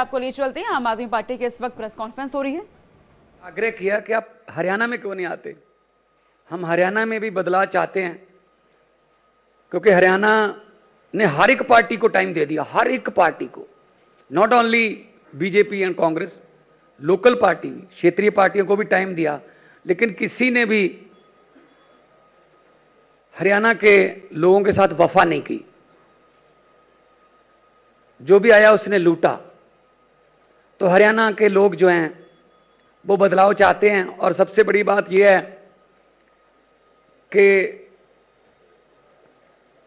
आपको लिए चलते हैं। आम आदमी पार्टी की इस वक्त प्रेस कॉन्फ्रेंस हो रही है। आग्रह किया कि आप हरियाणा में क्यों नहीं आते। हम हरियाणा में भी बदलाव चाहते हैं, क्योंकि हरियाणा ने हर एक पार्टी को टाइम दे दिया, हर एक पार्टी को, not only BJP and Congress, local party, क्षेत्रीय पार्टियों को भी टाइम दिया, लेकिन किसी ने भी हरियाणा के लोगों के साथ वफा नहीं की। जो भी आया उसने लूटा। तो हरियाणा के लोग जो हैं वो बदलाव चाहते हैं। और सबसे बड़ी बात यह है कि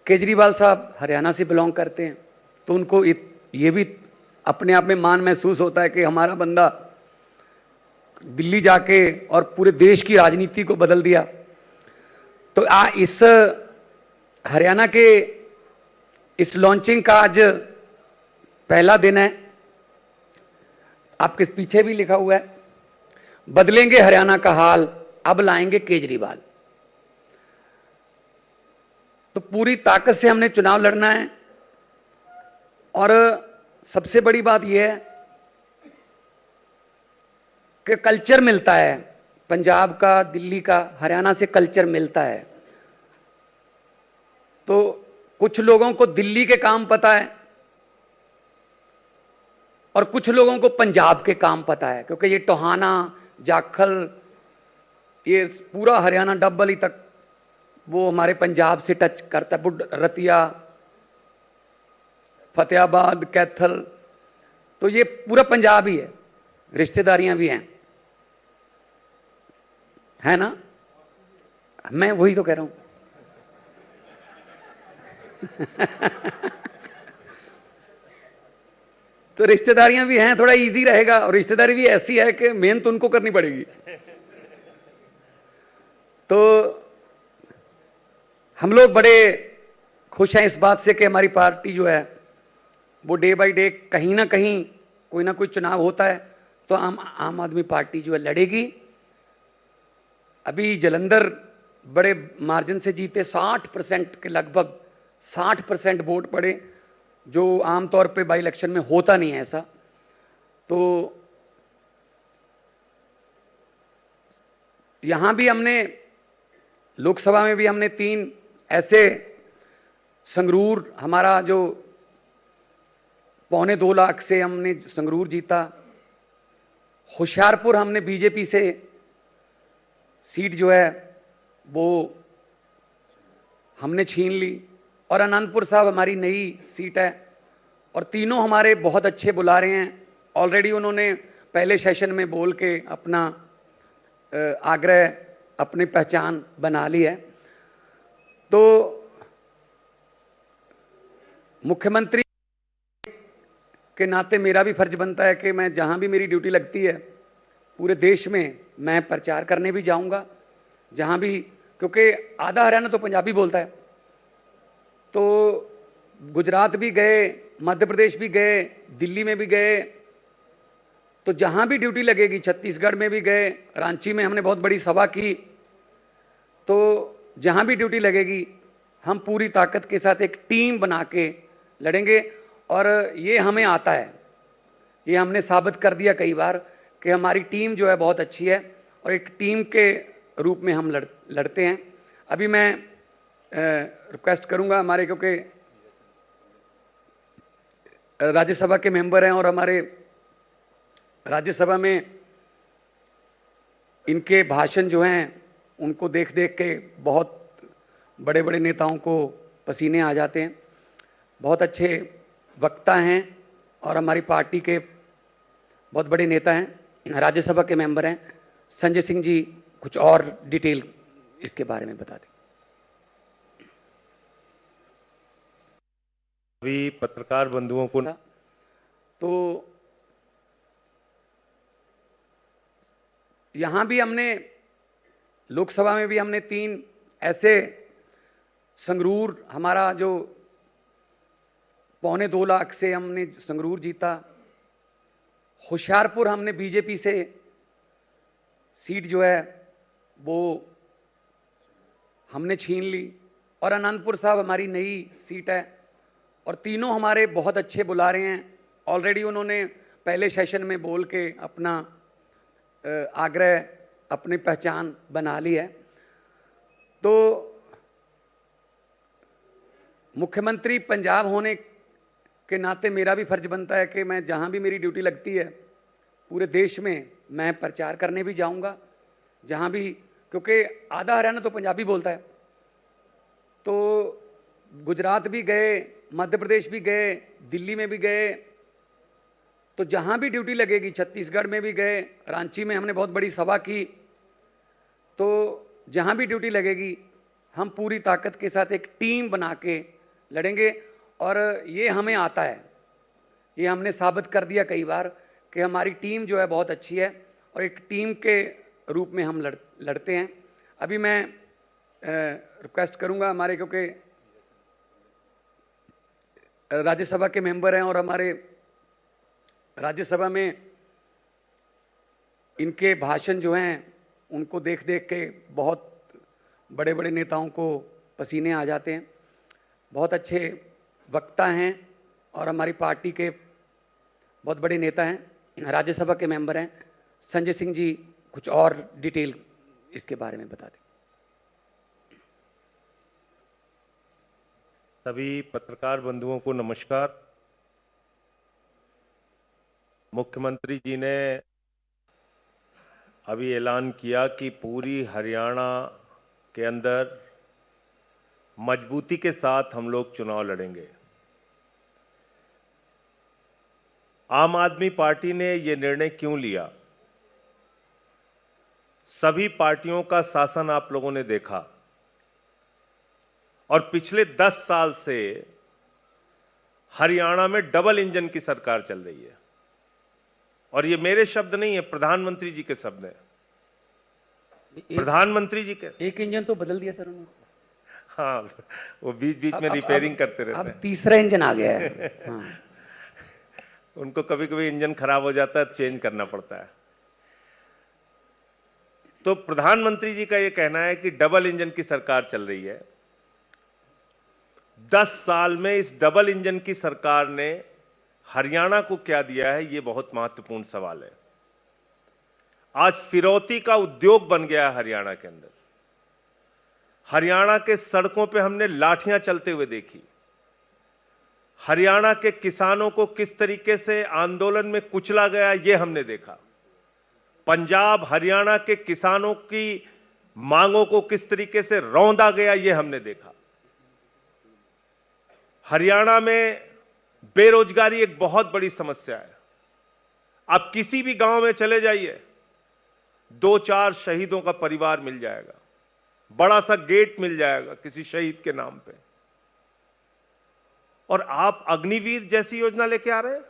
केजरीवाल साहब हरियाणा से बिलोंग करते हैं, तो उनको ये भी अपने आप में मान महसूस होता है कि हमारा बंदा दिल्ली जाके और पूरे देश की राजनीति को बदल दिया। तो इस हरियाणा के इस लॉन्चिंग का आज पहला दिन है। आपके पीछे भी लिखा हुआ है, बदलेंगे हरियाणा का हाल, अब लाएंगे केजरीवाल। तो पूरी ताकत से हमने चुनाव लड़ना है। और सबसे बड़ी बात यह है कि कल्चर मिलता है, पंजाब का, दिल्ली का, हरियाणा से कल्चर मिलता है। तो कुछ लोगों को दिल्ली के काम पता है और कुछ लोगों को पंजाब के काम पता है, क्योंकि ये टोहाना, जाखल, ये पूरा हरियाणा डब्बल ही तक वो हमारे पंजाब से टच करता है। रतिया, फतेहाबाद, कैथल, तो ये पूरा पंजाब ही है। रिश्तेदारियां भी हैं, है ना। मैं वही तो कह रहा हूं। तो रिश्तेदारियां भी हैं, थोड़ा इजी रहेगा। और रिश्तेदारी भी ऐसी है कि मेहनत उनको करनी पड़ेगी। तो हम लोग बड़े खुश हैं इस बात से कि हमारी पार्टी जो है वो डे बाय डे कहीं ना कहीं कोई ना कोई चुनाव होता है तो आम आदमी पार्टी जो है लड़ेगी। अभी जलंधर बड़े मार्जिन से जीते, 60% के लगभग 60% वोट पड़े, जो आमतौर पे बाई इलेक्शन में होता नहीं है ऐसा। तो यहां भी हमने, लोकसभा में भी हमने 3 ऐसे, संगरूर हमारा जो 2.25 लाख से हमने संगरूर जीता, होशियारपुर हमने बीजेपी से सीट जो है वो हमने छीन ली, और अनंतपुर साहब हमारी नई सीट है। और तीनों हमारे बहुत अच्छे बुला रहे हैं। ऑलरेडी उन्होंने पहले सेशन में बोल के अपना आग्रह, अपनी पहचान बना ली है। तो मुख्यमंत्री के नाते मेरा भी फर्ज बनता है कि मैं जहां भी मेरी ड्यूटी लगती है पूरे देश में मैं प्रचार करने भी जाऊंगा, जहां भी, क्योंकि आधा हरियाणा तो पंजाबी बोलता है। तो गुजरात भी गए, मध्य प्रदेश भी गए, दिल्ली में भी गए, तो जहां भी ड्यूटी लगेगी, छत्तीसगढ़ में भी गए, रांची में हमने बहुत बड़ी सभा की। तो जहां भी ड्यूटी लगेगी हम पूरी ताकत के साथ एक टीम बना के लड़ेंगे। और ये हमें आता है, ये हमने साबित कर दिया कई बार कि हमारी टीम जो है बहुत अच्छी है और एक टीम के रूप में हम लड़ते हैं। अभी मैं रिक्वेस्ट करूंगा हमारे, क्योंकि राज्यसभा के मेंबर हैं और हमारे राज्यसभा में इनके भाषण जो हैं उनको देख देख के बहुत बड़े बड़े नेताओं को पसीने आ जाते हैं। बहुत अच्छे वक्ता हैं और हमारी पार्टी के बहुत बड़े नेता हैं, राज्यसभा के मेंबर हैं। संजय सिंह जी कुछ और डिटेल इसके बारे में बता दें। अभी पत्रकार बंधुओं को तो यहां भी हमने, लोकसभा में भी हमने 3 ऐसे, संगरूर हमारा जो 2.25 लाख से हमने संगरूर जीता, होशियारपुर हमने बीजेपी से सीट जो है वो हमने छीन ली, और अनंतपुर साहब हमारी नई सीट है। और तीनों हमारे बहुत अच्छे बुला रहे हैं। ऑलरेडी उन्होंने पहले सेशन में बोल के अपना आग्रह, अपनी पहचान बना ली है। तो मुख्यमंत्री पंजाब होने के नाते मेरा भी फर्ज बनता है कि मैं जहाँ भी मेरी ड्यूटी लगती है पूरे देश में मैं प्रचार करने भी जाऊँगा, जहाँ भी, क्योंकि आधा हरियाणा तो पंजाबी बोलता है। तो गुजरात भी गए, मध्य प्रदेश भी गए, दिल्ली में भी गए, तो जहाँ भी ड्यूटी लगेगी, छत्तीसगढ़ में भी गए, रांची में हमने बहुत बड़ी सभा की। तो जहाँ भी ड्यूटी लगेगी हम पूरी ताकत के साथ एक टीम बना के लड़ेंगे। और ये हमें आता है, ये हमने साबित कर दिया कई बार कि हमारी टीम जो है बहुत अच्छी है और एक टीम के रूप में हम लड़ते हैं। अभी मैं रिक्वेस्ट करूंगा हमारे, क्योंकि राज्यसभा के मेंबर हैं और हमारे राज्यसभा में इनके भाषण जो हैं उनको देख देख के बहुत बड़े बड़े नेताओं को पसीने आ जाते हैं। बहुत अच्छे वक्ता हैं और हमारी पार्टी के बहुत बड़े नेता हैं, राज्यसभा के मेंबर हैं। संजय सिंह जी कुछ और डिटेल इसके बारे में बता दें। सभी पत्रकार बंधुओं को नमस्कार। मुख्यमंत्री जी ने अभी ऐलान किया कि पूरी हरियाणा के अंदर मजबूती के साथ हम लोग चुनाव लड़ेंगे। आम आदमी पार्टी ने ये निर्णय क्यों लिया? सभी पार्टियों का शासन आप लोगों ने देखा और पिछले 10 साल से हरियाणा में डबल इंजन की सरकार चल रही है। और ये मेरे शब्द नहीं है, प्रधानमंत्री जी के शब्द हैं। प्रधानमंत्री जी के एक इंजन तो बदल दिया सर उन्होंने। हाँ, वो बीच बीच में रिपेयरिंग करते रहते हैं। अब तीसरा इंजन आ गया है। हाँ। उनको कभी कभी इंजन खराब हो जाता है, चेंज करना पड़ता है। तो प्रधानमंत्री जी का ये कहना है कि डबल इंजन की सरकार चल रही है। 10 साल में इस डबल इंजन की सरकार ने हरियाणा को क्या दिया है, ये बहुत महत्वपूर्ण सवाल है। आज फिरौती का उद्योग बन गया है हरियाणा के अंदर। हरियाणा के सड़कों पे हमने लाठियां चलते हुए देखी। हरियाणा के किसानों को किस तरीके से आंदोलन में कुचला गया, ये हमने देखा। पंजाब हरियाणा के किसानों की मांगों को किस तरीके से रौंदा गया, ये हमने देखा। हरियाणा में बेरोजगारी एक बहुत बड़ी समस्या है। आप किसी भी गांव में चले जाइए, 2-4 शहीदों का परिवार मिल जाएगा, बड़ा सा गेट मिल जाएगा किसी शहीद के नाम पे। और आप अग्निवीर जैसी योजना लेके आ रहे हैं।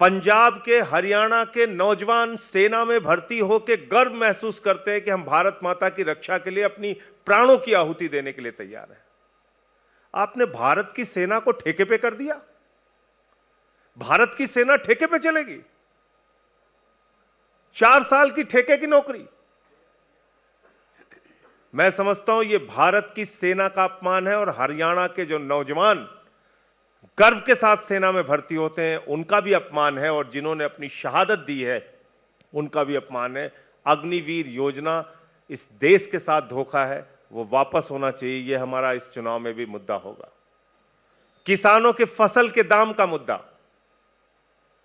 पंजाब के, हरियाणा के नौजवान सेना में भर्ती होकर गर्व महसूस करते हैं कि हम भारत माता की रक्षा के लिए अपनी प्राणों की आहुति देने के लिए तैयार हैं। आपने भारत की सेना को ठेके पे कर दिया। भारत की सेना ठेके पे चलेगी। 4 साल की ठेके की नौकरी। मैं समझता हूं ये भारत की सेना का अपमान है। और हरियाणा के जो नौजवान गर्व के साथ सेना में भर्ती होते हैं उनका भी अपमान है, और जिन्होंने अपनी शहादत दी है उनका भी अपमान है। अग्निवीर योजना इस देश के साथ धोखा है, वो वापस होना चाहिए। ये हमारा इस चुनाव में भी मुद्दा होगा। किसानों के फसल के दाम का मुद्दा,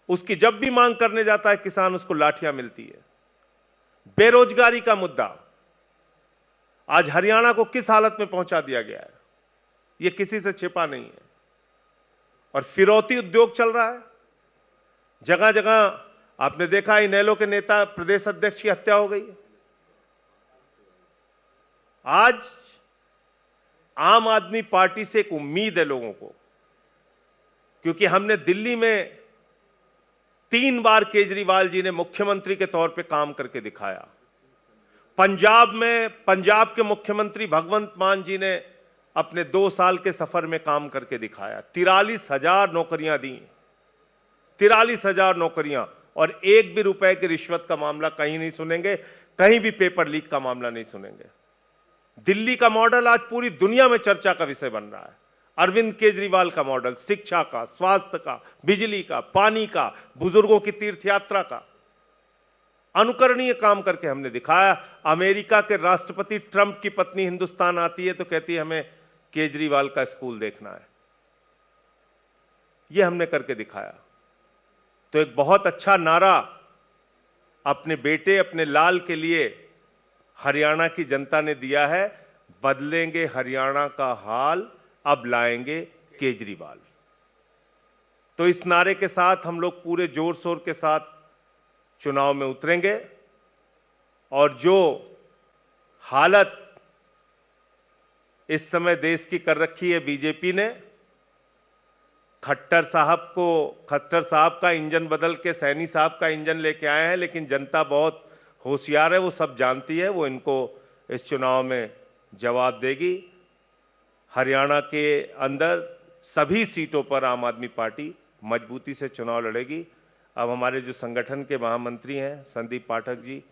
उसकी जब भी मांग करने जाता है किसान, उसको लाठियां मिलती है। बेरोजगारी का मुद्दा, आज हरियाणा को किस हालत में पहुंचा दिया गया है, यह किसी से छिपा नहीं है। और फिरौती उद्योग चल रहा है जगह जगह। आपने देखा इनेलो के नेता प्रदेश अध्यक्ष की हत्या हो गई। आज आम आदमी पार्टी से एक उम्मीद है लोगों को, क्योंकि हमने दिल्ली में 3 बार केजरीवाल जी ने मुख्यमंत्री के तौर पे काम करके दिखाया। पंजाब में पंजाब के मुख्यमंत्री भगवंत मान जी ने अपने 2 साल के सफर में काम करके दिखाया। 43,000 नौकरियां दी, 43,000 नौकरियां। और एक भी रुपए की रिश्वत का मामला कहीं नहीं सुनेंगे, कहीं भी पेपर लीक का मामला नहीं सुनेंगे। दिल्ली का मॉडल आज पूरी दुनिया में चर्चा का विषय बन रहा है। अरविंद केजरीवाल का मॉडल शिक्षा का, स्वास्थ्य का, बिजली का, पानी का, बुजुर्गों की तीर्थ यात्रा का अनुकरणीय काम करके हमने दिखाया। अमेरिका के राष्ट्रपति ट्रंप की पत्नी हिंदुस्तान आती है तो कहती है हमें केजरीवाल का स्कूल देखना है। यह हमने करके दिखाया। तो एक बहुत अच्छा नारा अपने बेटे, अपने लाल के लिए हरियाणा की जनता ने दिया है, बदलेंगे हरियाणा का हाल, अब लाएंगे केजरीवाल। तो इस नारे के साथ हम लोग पूरे जोर शोर के साथ चुनाव में उतरेंगे और जो हालत इस समय देश की कर रखी है बीजेपी ने, खट्टर साहब का इंजन बदल के सैनी साहब का इंजन लेके आए हैं, लेकिन जनता बहुत होशियार है, वो सब जानती है, वो इनको इस चुनाव में जवाब देगी। हरियाणा के अंदर सभी सीटों पर आम आदमी पार्टी मजबूती से चुनाव लड़ेगी। अब हमारे जो संगठन के महामंत्री हैं संदीप पाठक जी,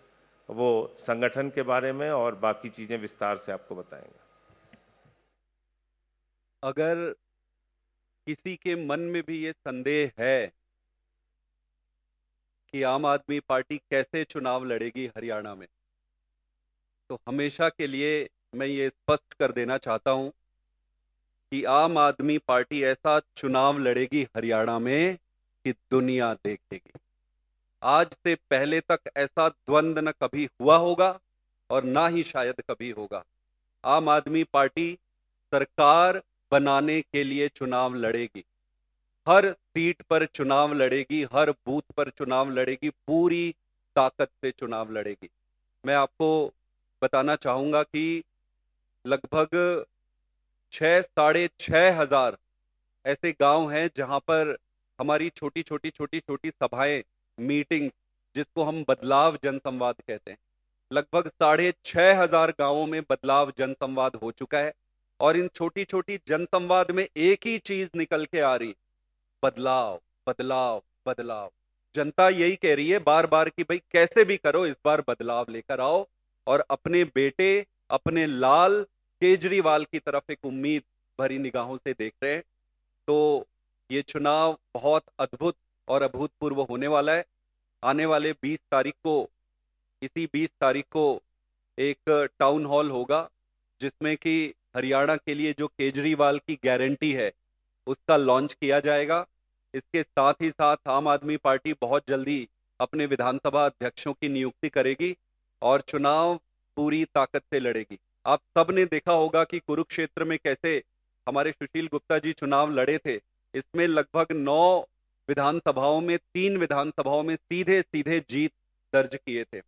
वो संगठन के बारे में और बाकी चीजें विस्तार से आपको बताएंगे। अगर किसी के मन में भी ये संदेह है कि आम आदमी पार्टी कैसे चुनाव लड़ेगी हरियाणा में, तो हमेशा के लिए मैं ये स्पष्ट कर देना चाहता हूं कि आम आदमी पार्टी ऐसा चुनाव लड़ेगी हरियाणा में कि दुनिया देखेगी। आज से पहले तक ऐसा द्वंद्व न कभी हुआ होगा और ना ही शायद कभी होगा। आम आदमी पार्टी सरकार बनाने के लिए चुनाव लड़ेगी, हर सीट पर चुनाव लड़ेगी, हर बूथ पर चुनाव लड़ेगी, पूरी ताकत से चुनाव लड़ेगी। मैं आपको बताना चाहूंगा कि लगभग 6,500 ऐसे गांव हैं जहां पर हमारी छोटी छोटी सभाएं, मीटिंग, जिसको हम बदलाव जनसंवाद कहते हैं, लगभग 6,500 गांवों में बदलाव जनसंवाद हो चुका है। और इन छोटी छोटी जनसंवाद में एक ही चीज निकल के आ रही, बदलाव बदलाव बदलाव। जनता यही कह रही है बार बार कि भाई कैसे भी करो इस बार बदलाव लेकर आओ, और अपने बेटे, अपने लाल केजरीवाल की तरफ एक उम्मीद भरी निगाहों से देख रहे हैं। तो ये चुनाव बहुत अद्भुत और अभूतपूर्व होने वाला है। आने वाले 20 तारीख को, इसी 20 तारीख को एक टाउन हॉल होगा जिसमें कि हरियाणा के लिए जो केजरीवाल की गारंटी है उसका लॉन्च किया जाएगा। इसके साथ ही साथ आम आदमी पार्टी बहुत जल्दी अपने विधानसभा अध्यक्षों की नियुक्ति करेगी और चुनाव पूरी ताकत से लड़ेगी। आप सब ने देखा होगा कि कुरुक्षेत्र में कैसे हमारे सुशील गुप्ता जी चुनाव लड़े थे। इसमें लगभग 9 विधानसभाओं में 3 विधानसभाओं में सीधे सीधे जीत दर्ज किए थे।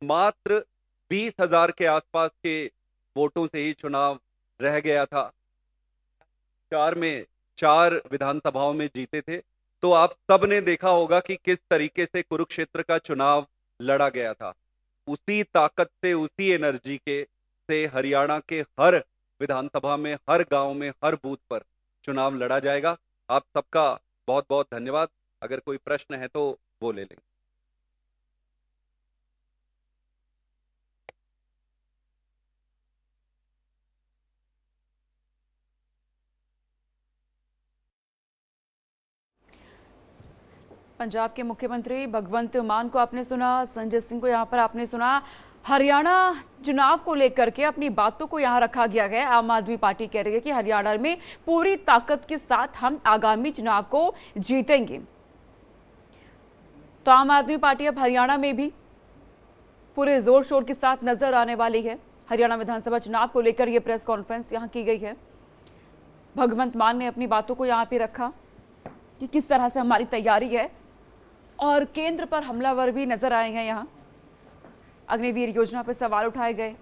मात्र 20,000 के आसपास के वोटों से ही चुनाव रह गया था। 4 विधानसभाओं में जीते थे। तो आप सब ने देखा होगा कि किस तरीके से कुरुक्षेत्र का चुनाव लड़ा गया था। उसी ताकत से, उसी एनर्जी के से हरियाणा के हर विधानसभा में, हर गांव में, हर बूथ पर चुनाव लड़ा जाएगा। आप सबका बहुत बहुत धन्यवाद। अगर कोई प्रश्न है तो वो ले लेंगे। पंजाब के मुख्यमंत्री भगवंत मान को आपने सुना, संजय सिंह को यहाँ पर आपने सुना। हरियाणा चुनाव को लेकर के अपनी बातों को यहाँ रखा गया है। आम आदमी पार्टी कह रही है कि हरियाणा में पूरी ताकत के साथ हम आगामी चुनाव को जीतेंगे। तो आम आदमी पार्टी अब हरियाणा में भी पूरे जोर शोर के साथ नजर आने वाली है। हरियाणा विधानसभा चुनाव को लेकर यह प्रेस कॉन्फ्रेंस यहाँ की गई है। भगवंत मान ने अपनी बातों को यहाँ पे रखा कि किस तरह से हमारी तैयारी है, और केंद्र पर हमलावर भी नजर आए हैं। यहाँ अग्निवीर योजना पर सवाल उठाए गए।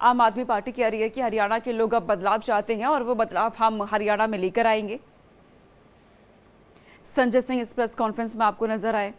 आम आदमी पार्टी कह रही है कि हरियाणा के लोग अब बदलाव चाहते हैं और वो बदलाव हम हरियाणा में लेकर आएंगे। संजय सिंह इस प्रेस कॉन्फ्रेंस में आपको नजर आए।